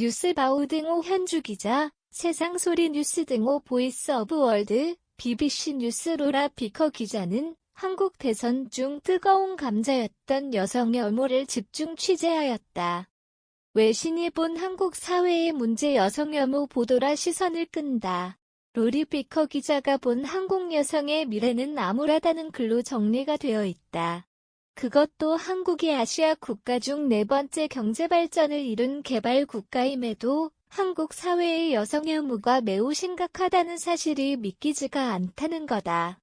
뉴스바우 등호 현주 기자, 세상소리 뉴스 등호 보이스 오브 월드, BBC 뉴스 로라 비커 기자는 한국 대선 중 뜨거운 감자였던 여성의 엄호를 집중 취재하였다. 외신이 본 한국 사회의 문제 여성 엄호 보도라 시선을 끈다. 로리 비커 기자가 본 한국 여성의 미래는 암울하다는 글로 정리가 되어 있다. 그것도 한국이 아시아 국가 중 네 번째 경제 발전을 이룬 개발 국가임에도 한국 사회의 여성의 의무가 매우 심각하다는 사실이 믿기지가 않다는 거다.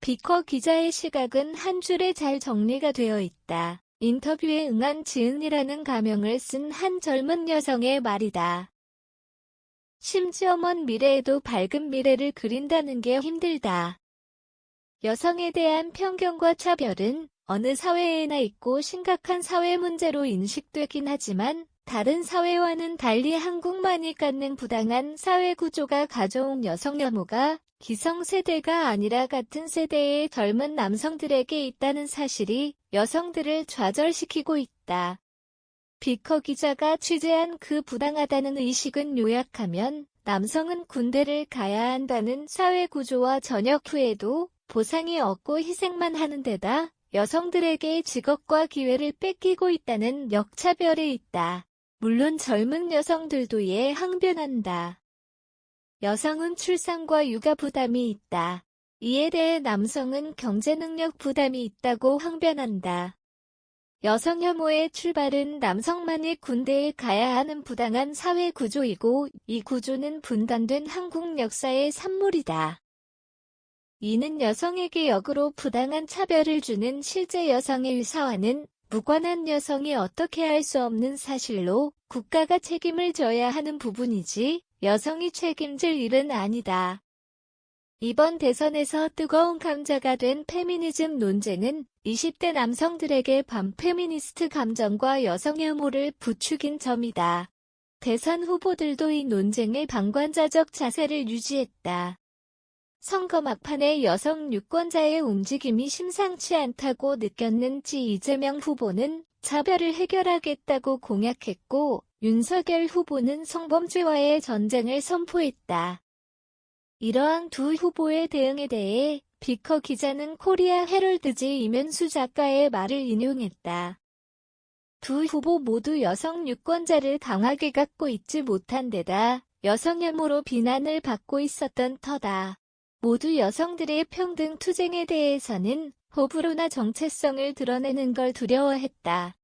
비커 기자의 시각은 한 줄에 잘 정리가 되어 있다. 인터뷰에 응한 지은이라는 가명을 쓴 한 젊은 여성의 말이다. 심지어 먼 미래에도 밝은 미래를 그린다는 게 힘들다. 여성에 대한 편견과 차별은 어느 사회에나 있고 심각한 사회 문제로 인식되긴 하지만 다른 사회와는 달리 한국만이 갖는 부당한 사회 구조가 가져온 여성 혐오가 기성세대가 아니라 같은 세대의 젊은 남성들에게 있다는 사실이 여성들을 좌절시키고 있다. 비커 기자가 취재한 그 부당하다는 의식은 요약하면 남성은 군대를 가야 한다는 사회 구조와 전역 후에도 보상이 없고 희생만 하는 데다 여성들에게 직업과 기회를 뺏기고 있다는 역차별에 있다. 물론 젊은 여성들도 이에 항변한다. 여성은 출산과 육아 부담이 있다. 이에 대해 남성은 경제능력 부담이 있다고 항변한다. 여성 혐오의 출발은 남성만이 군대에 가야 하는 부당한 사회 구조이고 이 구조는 분단된 한국 역사의 산물이다. 이는 여성에게 역으로 부당한 차별을 주는 실제 여성의 의사와는 무관한 여성이 어떻게 할 수 없는 사실로 국가가 책임을 져야 하는 부분이지 여성이 책임질 일은 아니다. 이번 대선에서 뜨거운 감자가 된 페미니즘 논쟁은 20대 남성들에게 반페미니스트 감정과 여성의 혐오를 부추긴 점이다. 대선 후보들도 이 논쟁에 방관자적 자세를 유지했다. 선거 막판에 여성 유권자의 움직임이 심상치 않다고 느꼈는지 이재명 후보는 차별을 해결하겠다고 공약했고 윤석열 후보는 성범죄와의 전쟁을 선포했다. 이러한 두 후보의 대응에 대해 비커 기자는 코리아 헤럴드지 이면수 작가의 말을 인용했다. 두 후보 모두 여성 유권자를 강하게 갖고 있지 못한 데다 여성 혐오로 비난을 받고 있었던 터다. 모두 여성들의 평등 투쟁에 대해서는 호불호나 정체성을 드러내는 걸 두려워했다.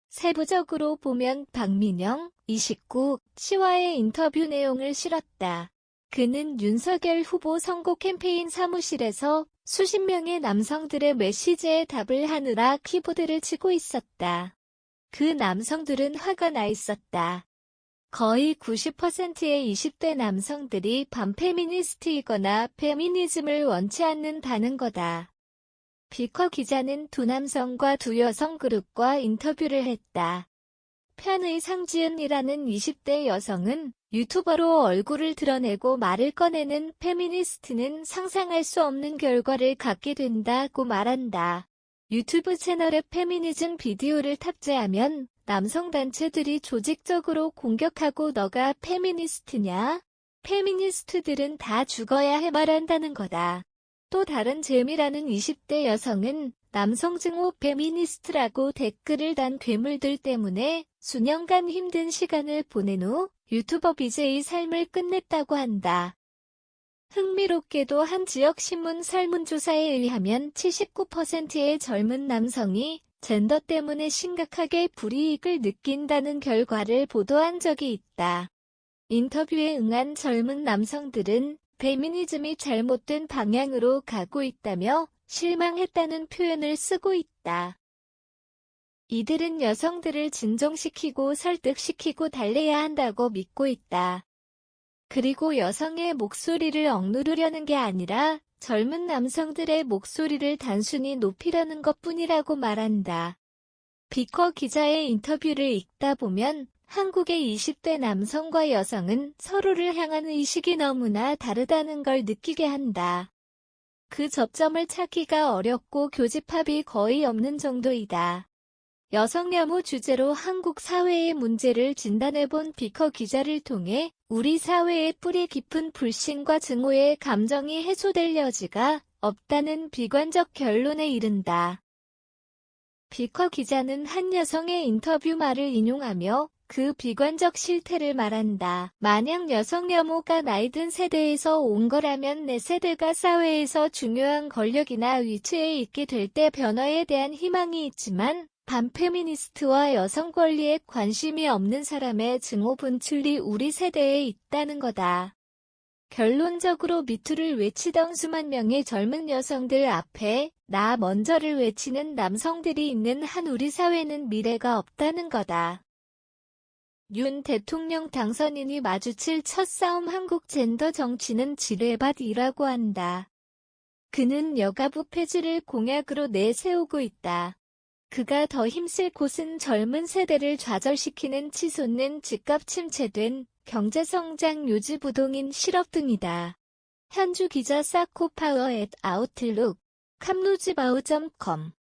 세부적으로 보면 박민영, 29시와의 인터뷰 내용을 실었다. 그는 윤석열 후보 선거 캠페인 사무실에서 수십 명의 남성들의 메시지에 답을 하느라 키보드를 치고 있었다. 그 남성들은 화가 나 있었다. 거의 90%의 20대 남성들이 반페미니스트이거나 페미니즘을 원치 않는다는 거다. 비커 기자는 두 남성과 두 여성 그룹과 인터뷰를 했다. 편의 상지은이라는 20대 여성은 유튜버로 얼굴을 드러내고 말을 꺼내는 페미니스트는 상상할 수 없는 결과를 갖게 된다고 말한다. 유튜브 채널에 페미니즘 비디오를 탑재하면 남성단체들이 조직적으로 공격하고 너가 페미니스트냐? 페미니스트들은 다 죽어야 해 말한다는 거다. 또 다른 재미라는 20대 여성은 남성 증오 페미니스트라고 댓글을 단 괴물들 때문에 수년간 힘든 시간을 보낸 후 유튜버 BJ 삶을 끝냈다고 한다. 흥미롭게도 한 지역신문 설문조사에 의하면 79%의 젊은 남성이 젠더 때문에 심각하게 불이익을 느낀다는 결과를 보도한 적이 있다. 인터뷰에 응한 젊은 남성들은 페미니즘이 잘못된 방향으로 가고 있다며 실망했다는 표현을 쓰고 있다. 이들은 여성들을 진정시키고 설득시키고 달래야 한다고 믿고 있다. 그리고 여성의 목소리를 억누르려는 게 아니라 젊은 남성들의 목소리를 단순히 높이려는 것뿐이라고 말한다. 비커 기자의 인터뷰를 읽다 보면 한국의 20대 남성과 여성은 서로를 향한 의식이 너무나 다르다는 걸 느끼게 한다. 그 접점을 찾기가 어렵고 교집합이 거의 없는 정도이다. 여성 혐오 주제로 한국 사회의 문제를 진단해본 비커 기자를 통해 우리 사회의 뿌리 깊은 불신과 증오의 감정이 해소될 여지가 없다는 비관적 결론에 이른다. 비커 기자는 한 여성의 인터뷰 말을 인용하며 그 비관적 실태를 말한다. 만약 여성 혐오가 나이든 세대에서 온 거라면 내 세대가 사회에서 중요한 권력이나 위치에 있게 될 때 변화에 대한 희망이 있지만 반페미니스트와 여성 권리에 관심이 없는 사람의 증오 분출이 우리 세대에 있다는 거다. 결론적으로 미투를 외치던 수만 명의 젊은 여성들 앞에 나 먼저를 외치는 남성들이 있는 한 우리 사회는 미래가 없다는 거다. 윤 대통령 당선인이 마주칠 첫 싸움 한국 젠더 정치는 지뢰밭이라고 한다. 그는 여가부 폐지를 공약으로 내세우고 있다. 그가 더 힘쓸 곳은 젊은 세대를 좌절시키는 치솟는 집값 침체된 경제성장 유지 부동인 실업 등이다. 현주 기자 사코파워 @아웃룩, 캄루즈바우.com